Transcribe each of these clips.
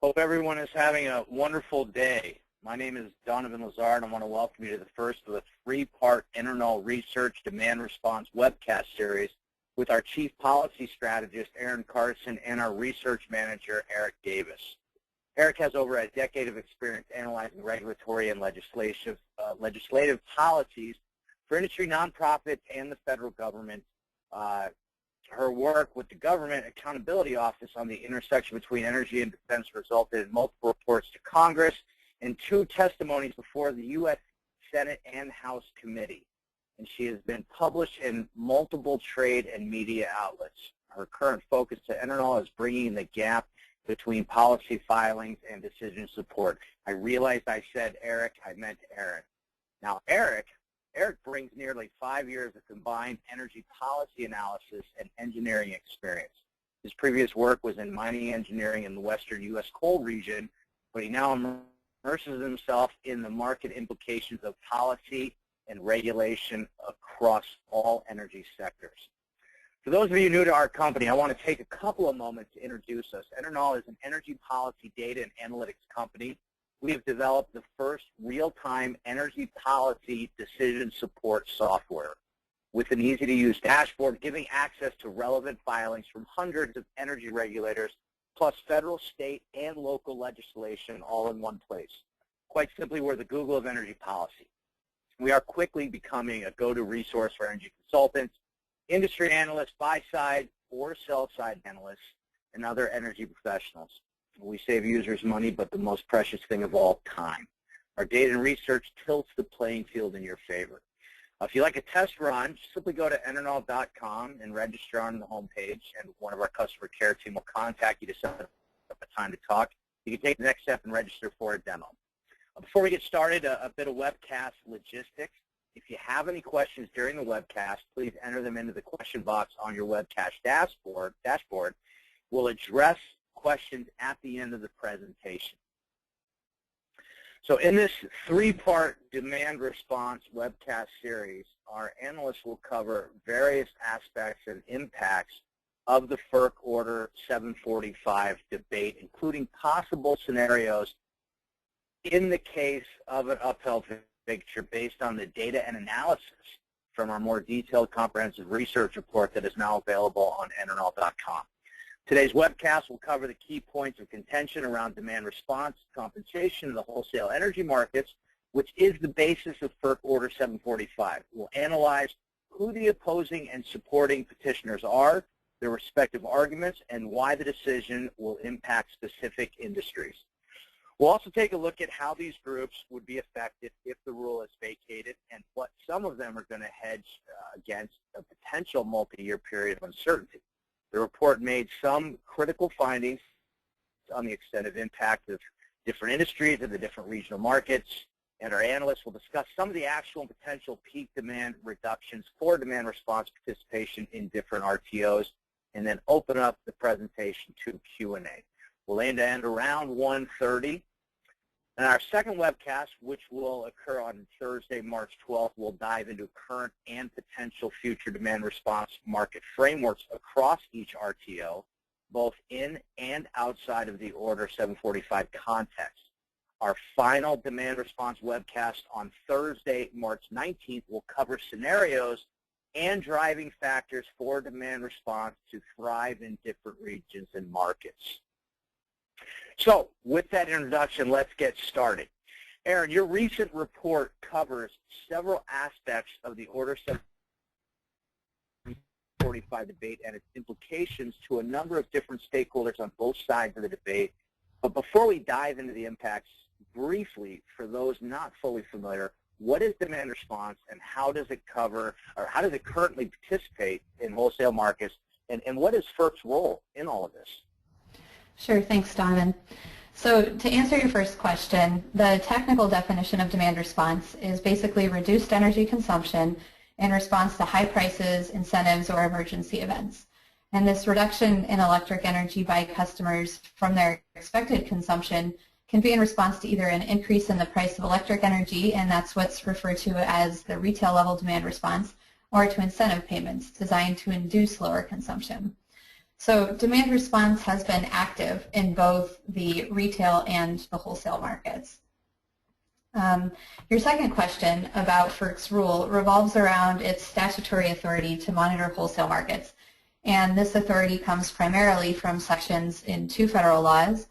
Hope everyone is having a wonderful day. My name is Donovan Lazard, and I want to welcome you to the first of a three-part EnerKnol Research Demand Response webcast series with our Chief Policy Strategist, Aaron Carson, and our Research Manager, Eric Davis. Eric has over a decade of experience analyzing regulatory and legislative policies for industry, nonprofits, and the federal government. Her work with the Government Accountability Office on the intersection between energy and defense resulted in multiple reports to Congress and 2 testimonies before the U.S. Senate and House Committee. And she has been published in multiple trade and media outlets. Her current focus to EnerKnol is bringing the gap between policy filings and decision support. I realized I said Eric, I meant Aaron. Now, Eric brings nearly 5 years of combined energy policy analysis and engineering experience. His previous work was in mining engineering in the western U.S. coal region, but he now immerses himself in the market implications of policy and regulation across all energy sectors. For those of you new to our company, I want to take a couple of moments to introduce us. EnerKnol is an energy policy data and analytics company. We have developed the first real-time energy policy decision support software with an easy-to-use dashboard giving access to relevant filings from hundreds of energy regulators, plus federal, state, and local legislation all in one place. Quite simply, we're the Google of energy policy. We are quickly becoming a go-to resource for energy consultants, industry analysts, buy-side or sell-side analysts, and other energy professionals. We save users money, but the most precious thing of all, time. Our data and research tilts the playing field in your favor. If you like a test run, simply go to EnerKnol.com and register on the homepage, and one of our customer care team will contact you to set up a time to talk. You can take the next step and register for a demo. Before we get started, a bit of webcast logistics. If you have any questions during the webcast, please enter them into the question box on your webcast dashboard. We'll address questions at the end of the presentation. So in this 3-part demand response webcast series, our analysts will cover various aspects and impacts of the FERC Order 745 debate, including possible scenarios in the case of an upheld vacatur based on the data and analysis from our more detailed comprehensive research report that is now available on EnerKnol.com. Today's webcast will cover the key points of contention around demand response, compensation in the wholesale energy markets, which is the basis of FERC Order 745. We'll analyze who the opposing and supporting petitioners are, their respective arguments, and why the decision will impact specific industries. We'll also take a look at how these groups would be affected if the rule is vacated and what some of them are going to hedge against a potential multi-year period of uncertainty. The report made some critical findings on the extent of impact of different industries and the different regional markets, and our analysts will discuss some of the actual and potential peak demand reductions for demand response participation in different RTOs, and then open up the presentation to Q&A. We'll aim to end around 1:30. And our second webcast, which will occur on Thursday, March 12th, will dive into current and potential future demand response market frameworks across each RTO, both in and outside of the Order 745 context. Our final demand response webcast on Thursday, March 19th, will cover scenarios and driving factors for demand response to thrive in different regions and markets. So, with that introduction, let's get started. Aaron, your recent report covers several aspects of the Order 745 debate and its implications to a number of different stakeholders on both sides of the debate. But before we dive into the impacts, briefly, for those not fully familiar, what is demand response and how does it cover, or how does it currently participate in wholesale markets, and what is FERC's role in all of this? Sure, thanks, Donovan. So to answer your first question, the technical definition of demand response is basically reduced energy consumption in response to high prices, incentives, or emergency events. And this reduction in electric energy by customers from their expected consumption can be in response to either an increase in the price of electric energy, and that's what's referred to as the retail level demand response, or to incentive payments designed to induce lower consumption. So demand response has been active in both the retail and the wholesale markets. Your second question about FERC's rule revolves around its statutory authority to monitor wholesale markets. And this authority comes primarily from sections in two federal laws,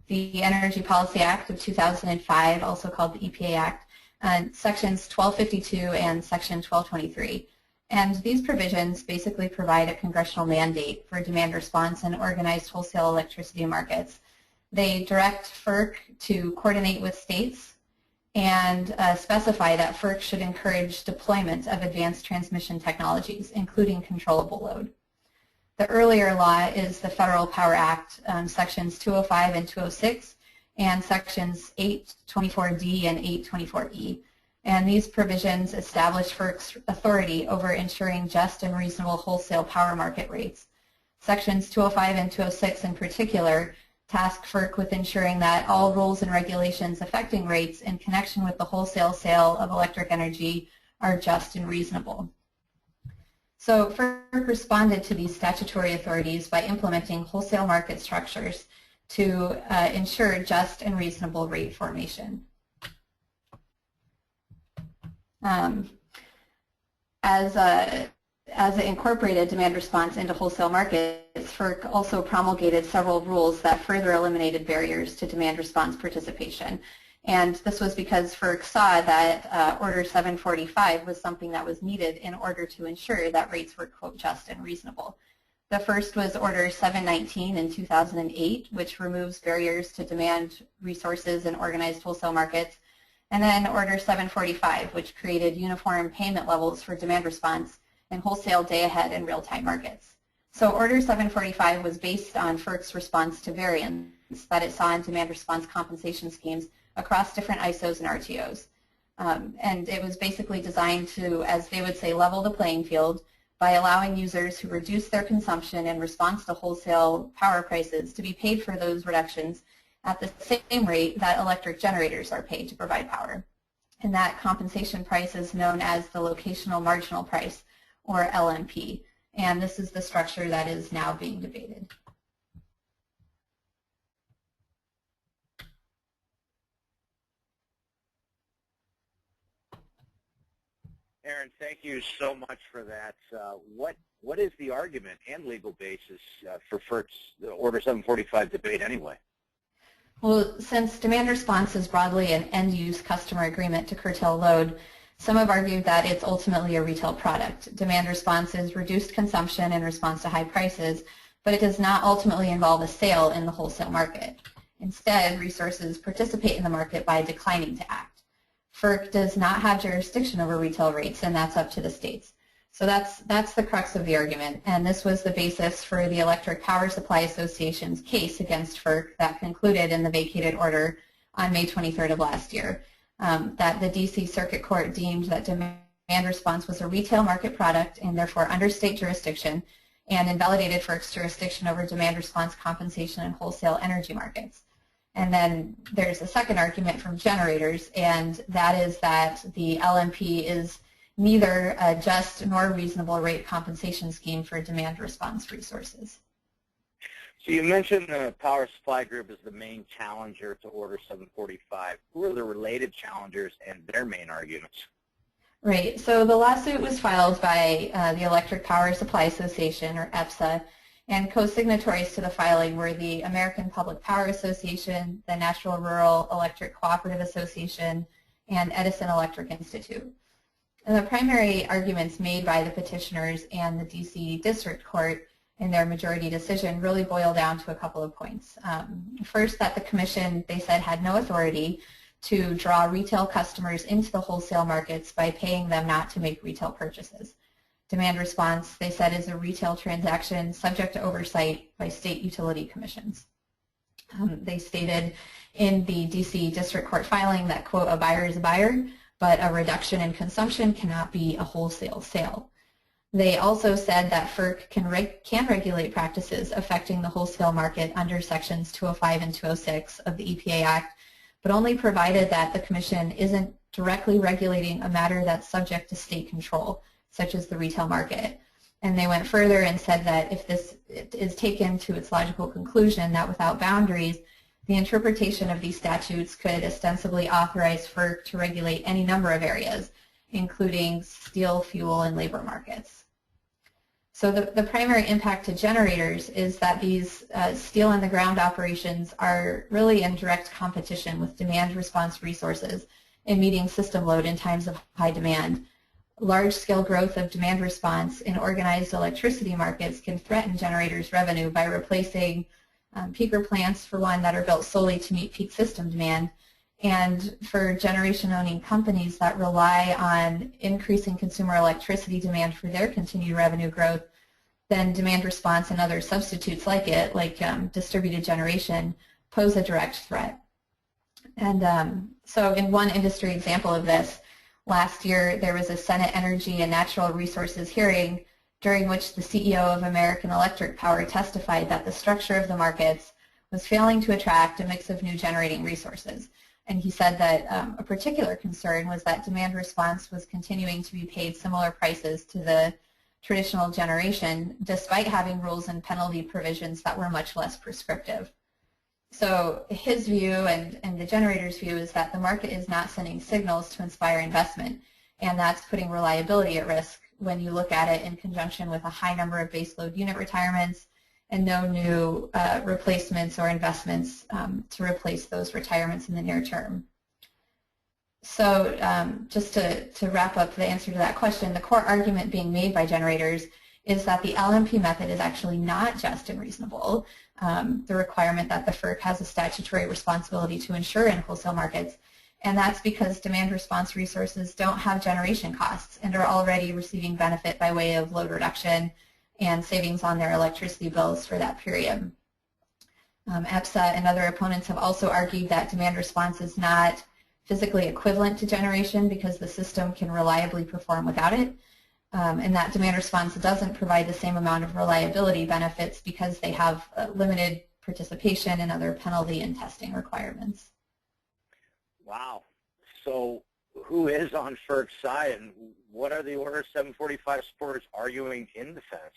the Energy Policy Act of 2005, also called the EPA Act, and sections 1252 and section 1223. And these provisions basically provide a congressional mandate for demand response in organized wholesale electricity markets. They direct FERC to coordinate with states and specify that FERC should encourage deployment of advanced transmission technologies, including controllable load. The earlier law is the Federal Power Act, sections 205 and 206, and sections 824D and 824E. And these provisions establish FERC's authority over ensuring just and reasonable wholesale power market rates. Sections 205 and 206 in particular task FERC with ensuring that all rules and regulations affecting rates in connection with the wholesale sale of electric energy are just and reasonable. So FERC responded to these statutory authorities by implementing wholesale market structures to ensure just and reasonable rate formation. As it incorporated demand response into wholesale markets, FERC also promulgated several rules that further eliminated barriers to demand response participation. And this was because FERC saw that Order 745 was something that was needed in order to ensure that rates were, quote, just and reasonable. The first was Order 719 in 2008, which removes barriers to demand resources in organized wholesale markets. And then Order 745, which created uniform payment levels for demand response in wholesale day-ahead and real-time markets. So Order 745 was based on FERC's response to variance that it saw in demand response compensation schemes across different ISOs and RTOs. And it was basically designed to, as they would say, level the playing field by allowing users who reduce their consumption in response to wholesale power prices to be paid for those reductions at the same rate that electric generators are paid to provide power. And that compensation price is known as the locational marginal price, or LMP. And this is the structure that is now being debated. Aaron, thank you so much for that. What is the argument and legal basis for FERC's Order 745 debate anyway? Well, since demand response is broadly an end-use customer agreement to curtail load, some have argued that it's ultimately a retail product. Demand response is reduced consumption in response to high prices, but it does not ultimately involve a sale in the wholesale market. Instead, resources participate in the market by declining to act. FERC does not have jurisdiction over retail rates, and that's up to the states. So that's the crux of the argument, and this was the basis for the Electric Power Supply Association's case against FERC that concluded in the vacated order on May 23rd of last year, that the DC Circuit Court deemed that demand response was a retail market product and therefore under state jurisdiction, and invalidated FERC's jurisdiction over demand response compensation in wholesale energy markets. And then there's a second argument from generators, and that is that the LMP is neither a just nor reasonable rate compensation scheme for demand response resources. So you mentioned the Power Supply Group is the main challenger to Order 745. Who are the related challengers and their main arguments? Right. So the lawsuit was filed by the Electric Power Supply Association, or EPSA, and co-signatories to the filing were the American Public Power Association, the National Rural Electric Cooperative Association, and Edison Electric Institute. And the primary arguments made by the petitioners and the DC District Court in their majority decision really boil down to a couple of points. First, that the Commission, they said, had no authority to draw retail customers into the wholesale markets by paying them not to make retail purchases. Demand response, they said, is a retail transaction subject to oversight by state utility commissions. They stated in the DC District Court filing that, quote, a buyer is a buyer, but a reduction in consumption cannot be a wholesale sale. They also said that FERC can regulate practices affecting the wholesale market under sections 205 and 206 of the EPA Act, but only provided that the Commission isn't directly regulating a matter that's subject to state control, such as the retail market. And they went further and said that if this is taken to its logical conclusion, that without boundaries, the interpretation of these statutes could ostensibly authorize FERC to regulate any number of areas, including steel, fuel, and labor markets. So the primary impact to generators is that these steel on the ground operations are really in direct competition with demand response resources in meeting system load in times of high demand. Large-scale growth of demand response in organized electricity markets can threaten generators' revenue by replacing peaker plants, for one, that are built solely to meet peak system demand, and for generation-owning companies that rely on increasing consumer electricity demand for their continued revenue growth, then demand response and other substitutes like it, like distributed generation, pose a direct threat. And so in one industry example of this, last year, there was a Senate Energy and Natural Resources hearing during which the CEO of American Electric Power testified that the structure of the markets was failing to attract a mix of new generating resources. And he said that a particular concern was that demand response was continuing to be paid similar prices to the traditional generation, despite having rules and penalty provisions that were much less prescriptive. So his view and the generator's view is that the market is not sending signals to inspire investment, and that's putting reliability at risk when you look at it in conjunction with a high number of baseload unit retirements and no new replacements or investments to replace those retirements in the near term. So just to wrap up the answer to that question, the core argument being made by generators is that the LMP method is actually not just and reasonable. The requirement that the FERC has a statutory responsibility to ensure in wholesale markets, and that's because demand response resources don't have generation costs and are already receiving benefit by way of load reduction and savings on their electricity bills for that period. EPSA and other opponents have also argued that demand response is not physically equivalent to generation because the system can reliably perform without it, and that demand response doesn't provide the same amount of reliability benefits because they have limited participation and other penalty and testing requirements. Wow. So who is on FERC's side, and what are the Order 745 supporters arguing in defense?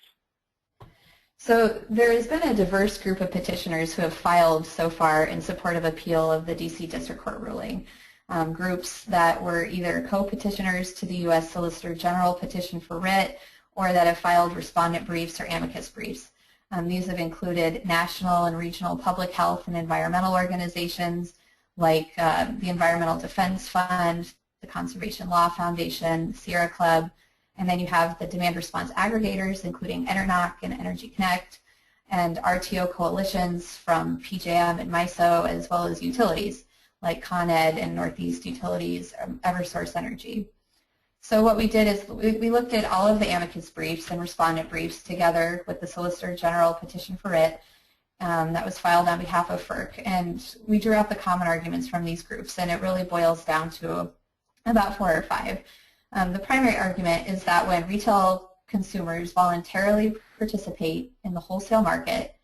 So there has been a diverse group of petitioners who have filed so far in support of appeal of the DC District Court ruling. Groups that were either co-petitioners to the U.S. Solicitor General petition for writ or that have filed respondent briefs or amicus briefs. These have included national and regional public health and environmental organizations like the Environmental Defense Fund, the Conservation Law Foundation, Sierra Club, and then you have the demand response aggregators including EnerKnol and Energy Connect, and RTO coalitions from PJM and MISO, as well as utilities like Con Ed and Northeast Utilities, Eversource Energy. So what we did is we looked at all of the amicus briefs and respondent briefs together with the Solicitor General petition for writ that was filed on behalf of FERC, and we drew out the common arguments from these groups, and it really boils down to about 4 or 5. The primary argument is that when retail consumers voluntarily participate in the wholesale market,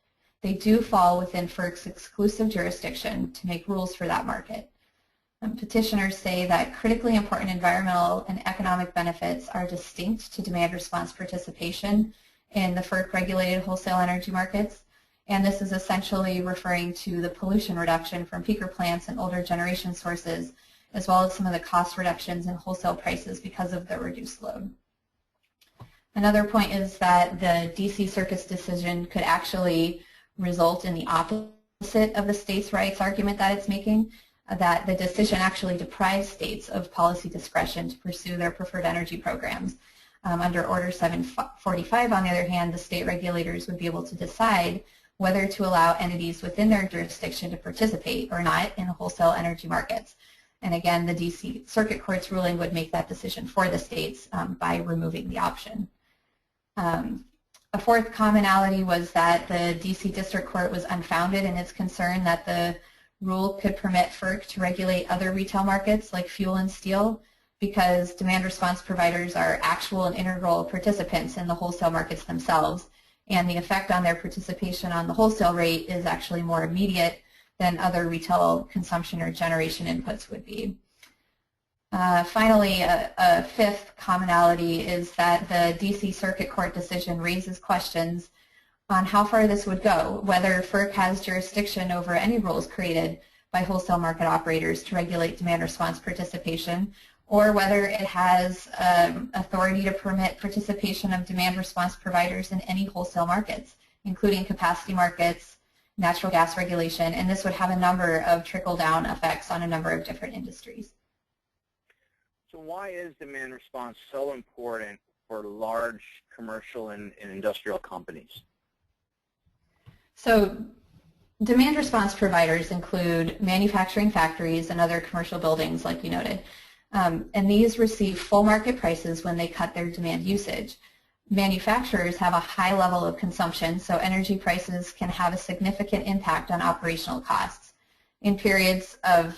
they do fall within FERC's exclusive jurisdiction to make rules for that market. Petitioners say that critically important environmental and economic benefits are distinct to demand response participation in the FERC-regulated wholesale energy markets, and this is essentially referring to the pollution reduction from peaker plants and older generation sources, as well as some of the cost reductions in wholesale prices because of the reduced load. Another point is that the DC Circuit's decision could actually result in the opposite of the states' rights argument that it's making, that the decision actually deprives states of policy discretion to pursue their preferred energy programs. Under Order 745, on the other hand, the state regulators would be able to decide whether to allow entities within their jurisdiction to participate or not in wholesale energy markets. And again, the DC Circuit Court's ruling would make that decision for the states by removing the option. A fourth commonality was that the DC District Court was unfounded in its concern that the rule could permit FERC to regulate other retail markets like fuel and steel because demand response providers are actual and integral participants in the wholesale markets themselves, and the effect on their participation on the wholesale rate is actually more immediate than other retail consumption or generation inputs would be. Finally, a fifth commonality is that the DC Circuit Court decision raises questions on how far this would go, whether FERC has jurisdiction over any rules created by wholesale market operators to regulate demand response participation, or whether it has authority to permit participation of demand response providers in any wholesale markets, including capacity markets, natural gas regulation, and this would have a number of trickle-down effects on a number of different industries. So why is demand response so important for large commercial and industrial companies? So demand response providers include manufacturing factories and other commercial buildings, like you noted. And these receive full market prices when they cut their demand usage. Manufacturers have a high level of consumption, so energy prices can have a significant impact on operational costs. In periods of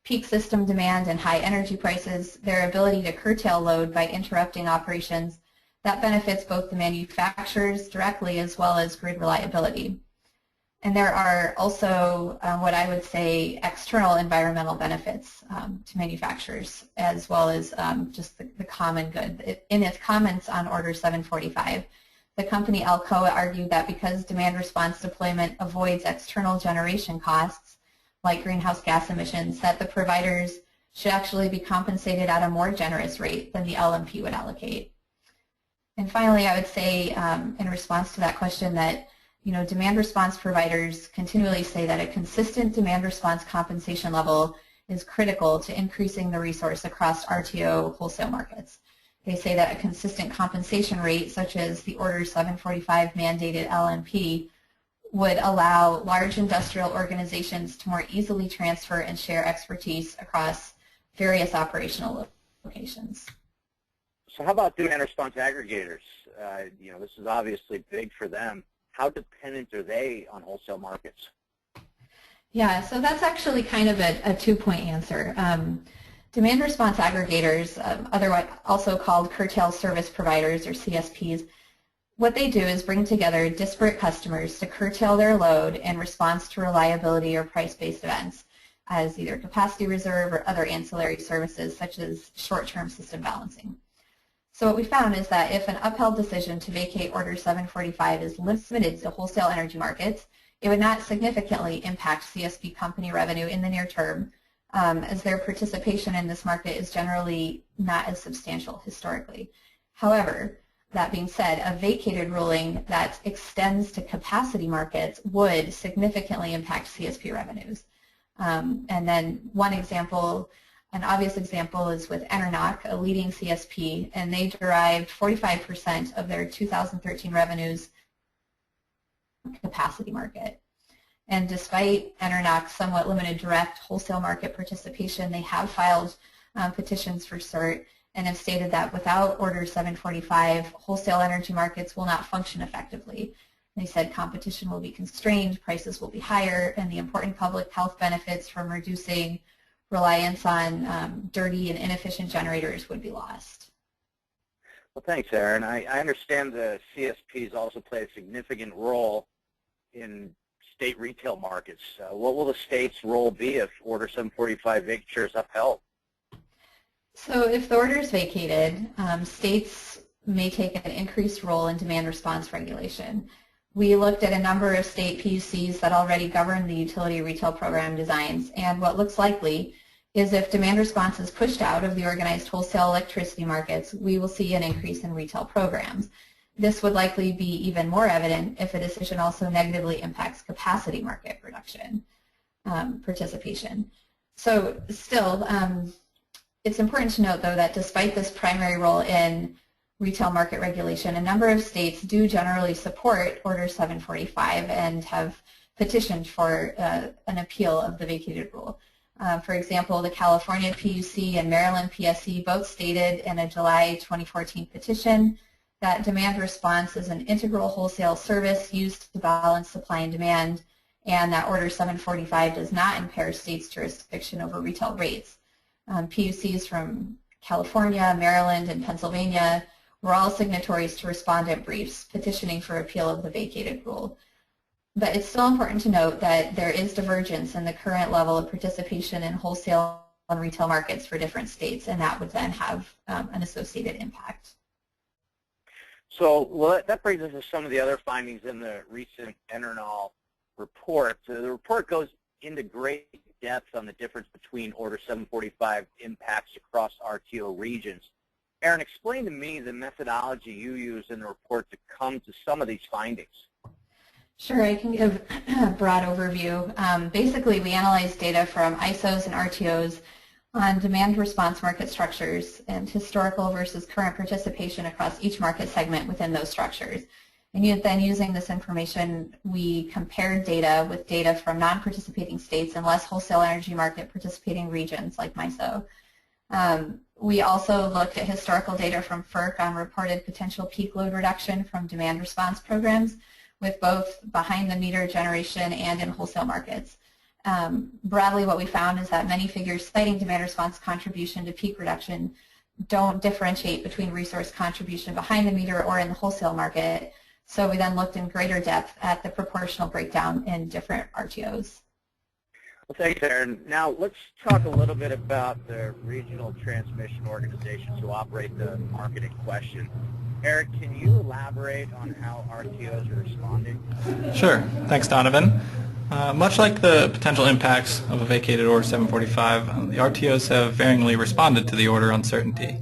peak system demand and high energy prices, their ability to curtail load by interrupting operations, that benefits both the manufacturers directly as well as grid reliability. And there are also what I would say external environmental benefits to manufacturers, as well as just the common good. In its comments on Order 745, the company Alcoa argued that because demand response deployment avoids external generation costs, like greenhouse gas emissions, that the providers should actually be compensated at a more generous rate than the LMP would allocate. And finally, I would say in response to that question that demand response providers continually say that a consistent demand response compensation level is critical to increasing the resource across RTO wholesale markets. They say that a consistent compensation rate, such as the Order 745 mandated LMP, would allow large industrial organizations to more easily transfer and share expertise across various operational locations. So how about demand response aggregators? This is obviously big for them. How dependent are they on wholesale markets? Yeah, so that's actually kind of a two-point answer. Demand response aggregators, otherwise also called curtail service providers or CSPs, what they do is bring together disparate customers to curtail their load in response to reliability or price-based events as either capacity reserve or other ancillary services such as short-term system balancing. So what we found is that if an upheld decision to vacate Order 745 is limited to wholesale energy markets, it would not significantly impact CSP company revenue in the near term, as their participation in this market is generally not as substantial historically. However, that being said, a vacated ruling that extends to capacity markets would significantly impact CSP revenues. And then one example, an obvious example, is with EnerKnol, a leading CSP, and they derived 45% of their 2013 revenues from the capacity market. And despite EnerKnol's somewhat limited direct wholesale market participation, they have filed petitions for cert and have stated that without Order 745, wholesale energy markets will not function effectively. They said competition will be constrained, prices will be higher, and the important public health benefits from reducing reliance on dirty and inefficient generators would be lost. Well, thanks, Aaron. I understand the CSPs also play a significant role in state retail markets. What will the state's role be if Order 745 vacature is upheld? So if the order is vacated, states may take an increased role in demand response regulation. We looked at a number of state PUCs that already govern the utility retail program designs, and what looks likely is if demand response is pushed out of the organized wholesale electricity markets, we will see an increase in retail programs. This would likely be even more evident if a decision also negatively impacts capacity market production participation. So still, it's important to note, though, that despite this primary role in retail market regulation, a number of states do generally support Order 745 and have petitioned for an appeal of the vacated rule. For example, the California PUC and Maryland PSC both stated in a July 2014 petition that demand response is an integral wholesale service used to balance supply and demand, and that Order 745 does not impair states' jurisdiction over retail rates. PUCs from California, Maryland, and Pennsylvania were all signatories to respondent briefs petitioning for appeal of the vacated rule. But it's still important to note that there is divergence in the current level of participation in wholesale and retail markets for different states, and that would then have an associated impact. So well, that brings us to some of the other findings in the recent EnerKnol report. So the report goes into great depth on the difference between Order 745 impacts across RTO regions. Aaron, explain to me the methodology you use in the report to come to some of these findings. Sure, I can give a broad overview. Basically, we analyze data from ISOs and RTOs on demand response market structures and historical versus current participation across each market segment within those structures. And then using this information, we compared data with data from non-participating states and less wholesale energy market participating regions like MISO. We also looked at historical data from FERC on reported potential peak load reduction from demand response programs with both behind-the-meter generation and in wholesale markets. Broadly, what we found is that many figures citing demand response contribution to peak reduction don't differentiate between resource contribution behind the meter or in the wholesale market. So we then looked in greater depth at the proportional breakdown in different RTOs. Well, thanks, Aaron. Now let's talk a little bit about the regional transmission organizations who operate the market in question. Eric, can you elaborate on how RTOs are responding? Sure. Thanks, Donovan. Much like the potential impacts of a vacated Order 745, the RTOs have varyingly responded to the order uncertainty.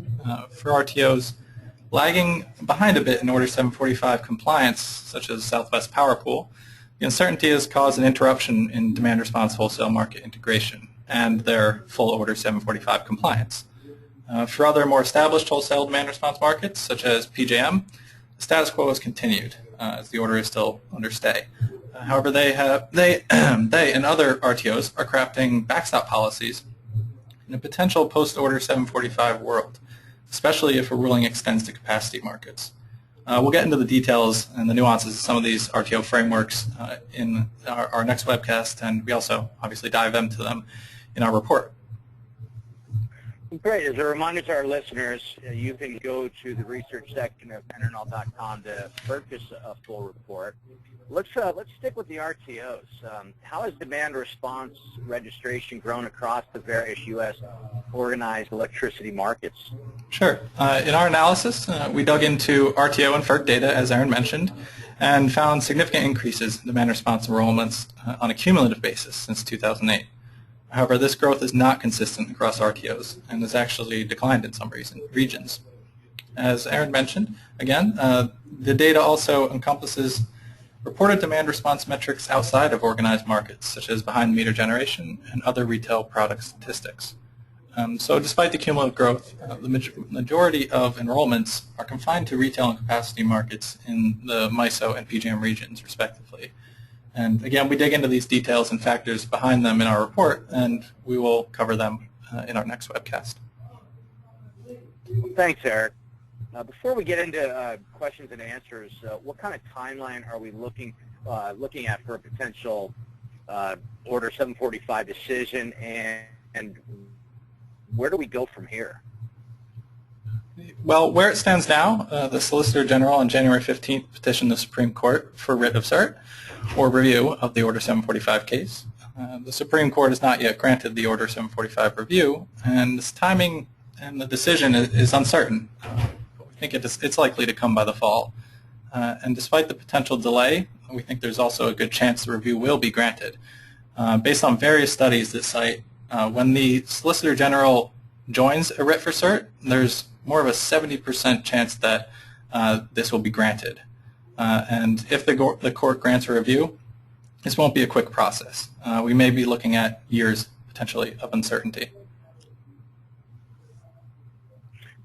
For RTOs lagging behind a bit in Order 745 compliance, such as Southwest Power Pool, the uncertainty has caused an interruption in demand response wholesale market integration and their full Order 745 compliance. For other more established wholesale demand response markets, such as PJM, the status quo has continued as the order is still under stay. However, they and other RTOs are crafting backstop policies in a potential post-Order 745 world, especially if a ruling extends to capacity markets. We'll get into the details and the nuances of some of these RTO frameworks in our next webcast, and we also obviously dive into them in our report. Great. As a reminder to our listeners, you can go to the research section of EnerKnol.com to purchase a full report. Let's stick with the RTOs. How has demand response registration grown across the various U.S. organized electricity markets? Sure. In our analysis, we dug into RTO and FERC data, as Aaron mentioned, and found significant increases in demand response enrollments on a cumulative basis since 2008. However, this growth is not consistent across RTOs and has actually declined in some regions. As Aaron mentioned, again, the data also encompasses reported demand response metrics outside of organized markets, such as behind-the-meter generation and other retail product statistics. So despite the cumulative growth, the majority of enrollments are confined to retail and capacity markets in the MISO and PJM regions, respectively. And again, we dig into these details and factors behind them in our report, and we will cover them in our next webcast. Thanks, Eric. Before we get into questions and answers, what kind of timeline are we looking at for a potential Order 745 decision, and where do we go from here? Well, where it stands now, the Solicitor General on January 15th petitioned the Supreme Court for writ of cert or review of the Order 745 case. The Supreme Court has not yet granted the Order 745 review, and this timing and the decision is uncertain. We think it's likely to come by the fall. And despite the potential delay, we think there's also a good chance the review will be granted. Based on various studies that cite when the Solicitor General joins a writ for cert, there's more of a 70% chance that this will be granted. And if the court grants a review, this won't be a quick process. We may be looking at years, potentially, of uncertainty.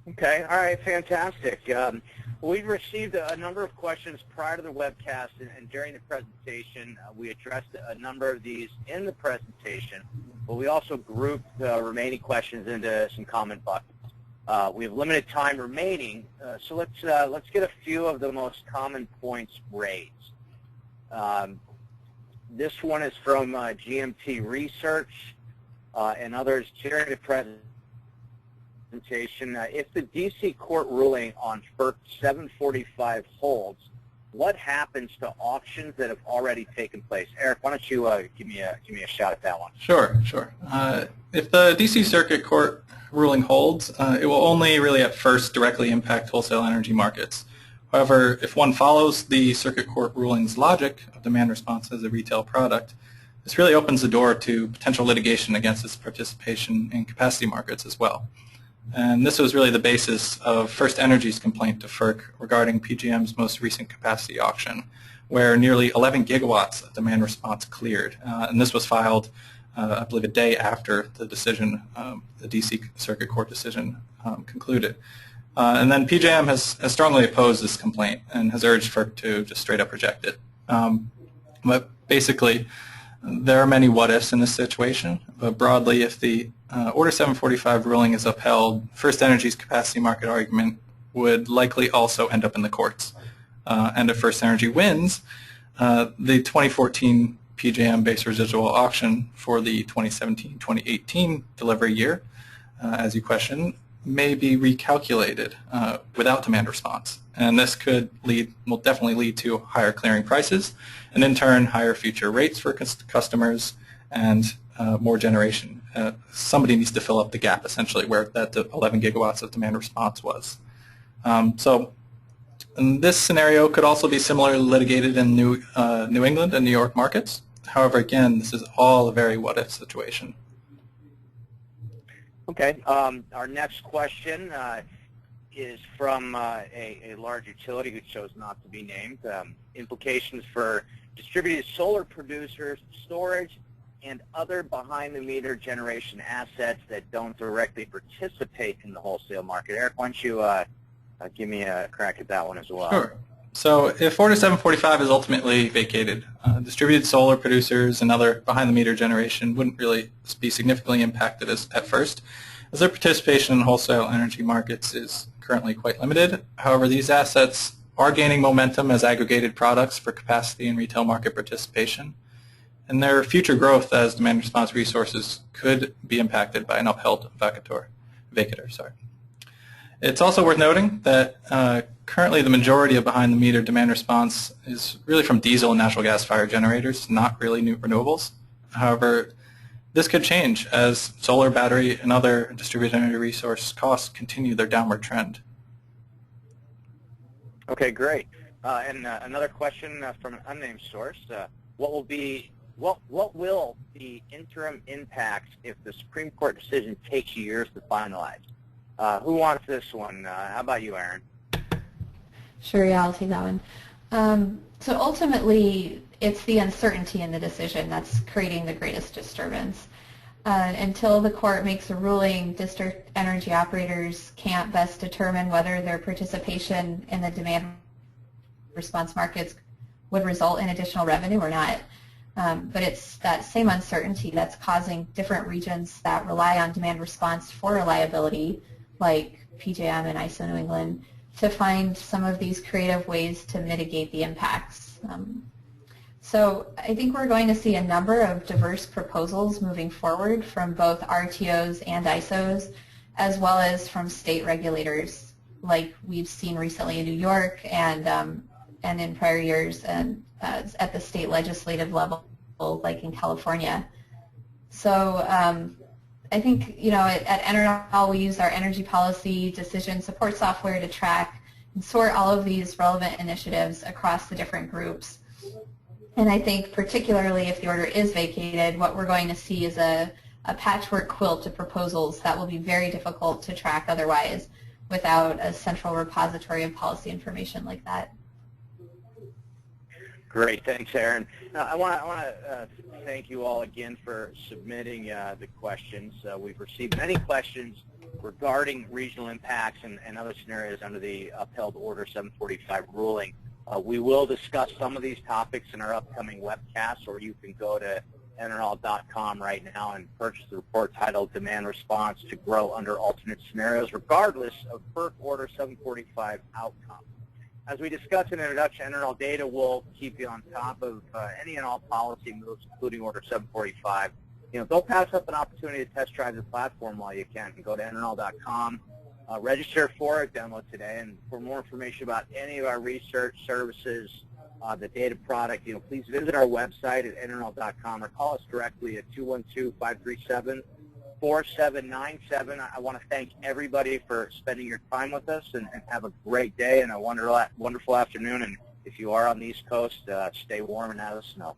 Okay, all right, fantastic. We've received a number of questions prior to the webcast and during the presentation. We addressed a number of these in the presentation, but we also grouped the remaining questions into some comment buckets. We have limited time remaining, so let's get a few of the most common points raised. This one is from GMT Research and others during the presentation. If the D.C. court ruling on FERC 745 holds, what happens to auctions that have already taken place? Eric, why don't you give me a shot at that one? Sure. If the D.C. Circuit Court ruling holds, it will only really at first directly impact wholesale energy markets. However, if one follows the Circuit Court ruling's logic of demand response as a retail product, this really opens the door to potential litigation against its participation in capacity markets as well. And this was really the basis of First Energy's complaint to FERC regarding PJM's most recent capacity auction, where nearly 11 gigawatts of demand response cleared. And this was filed, I believe, a day after the decision, the D.C. Circuit Court decision concluded. And then PJM has strongly opposed this complaint and has urged FERC to just straight up reject it. But basically, there are many what-ifs in this situation, but broadly, if the Order 745 ruling is upheld, First Energy's capacity market argument would likely also end up in the courts. And if First Energy wins, the 2014 PJM base residual auction for the 2017-2018 delivery year, as you questioned, may be recalculated without demand response. And this will definitely lead to higher clearing prices, and in turn, higher future rates for customers and more generation. Somebody needs to fill up the gap, essentially, where that 11 gigawatts of demand response was. So this scenario could also be similarly litigated in New England and New York markets. However, again, this is all a very what-if situation. Okay. Our next question is from a large utility who chose not to be named. Implications for distributed solar producers, storage, and other behind-the-meter generation assets that don't directly participate in the wholesale market. Eric, why don't you give me a crack at that one as well? Sure. So if Order 745 is ultimately vacated, distributed solar producers and other behind-the-meter generation wouldn't really be significantly impacted at first, as their participation in wholesale energy markets is currently quite limited. However, these assets are gaining momentum as aggregated products for capacity and retail market participation, and their future growth as demand response resources could be impacted by an upheld vacatur. It's also worth noting that currently the majority of behind-the-meter demand response is really from diesel and natural gas-fired generators, not really new renewables. However, this could change as solar, battery, and other distributed energy resource costs continue their downward trend. Okay, great. And another question from an unnamed source. What will the interim impacts if the Supreme Court decision takes years to finalize? Who wants this one? How about you, Aaron? Sure, yeah, I'll take that one. So ultimately, it's the uncertainty in the decision that's creating the greatest disturbance. Until the court makes a ruling, district energy operators can't best determine whether their participation in the demand response markets would result in additional revenue or not. But it's that same uncertainty that's causing different regions that rely on demand response for reliability, like PJM and ISO New England, to find some of these creative ways to mitigate the impacts. So I think we're going to see a number of diverse proposals moving forward from both RTOs and ISOs, as well as from state regulators, like we've seen recently in New York and in prior years and at the state legislative level, like in California. So I think, at EnerKnol we use our energy policy decision support software to track and sort all of these relevant initiatives across the different groups. And I think particularly if the order is vacated, what we're going to see is a patchwork quilt of proposals that will be very difficult to track otherwise without a central repository of policy information like that. Great, thanks, Aaron. I want to thank you all again for submitting the questions. We've received many questions regarding regional impacts and other scenarios under the upheld Order 745 ruling. We will discuss some of these topics in our upcoming webcast, or you can go to EnerKnol.com right now and purchase the report titled Demand Response to Grow Under Alternate Scenarios, regardless of FERC Order 745 outcome. As we discussed in introduction, EnerKnol Data will keep you on top of any and all policy moves, including Order 745. Don't pass up an opportunity to test drive the platform while you can. Go to EnerKnol.com, register for a demo today. And for more information about any of our research services, the data product, please visit our website at EnerKnol.com or call us directly at 212-537-4797. I want to thank everybody for spending your time with us, and have a great day and a wonderful afternoon. And if you are on the East Coast, stay warm and out of the snow.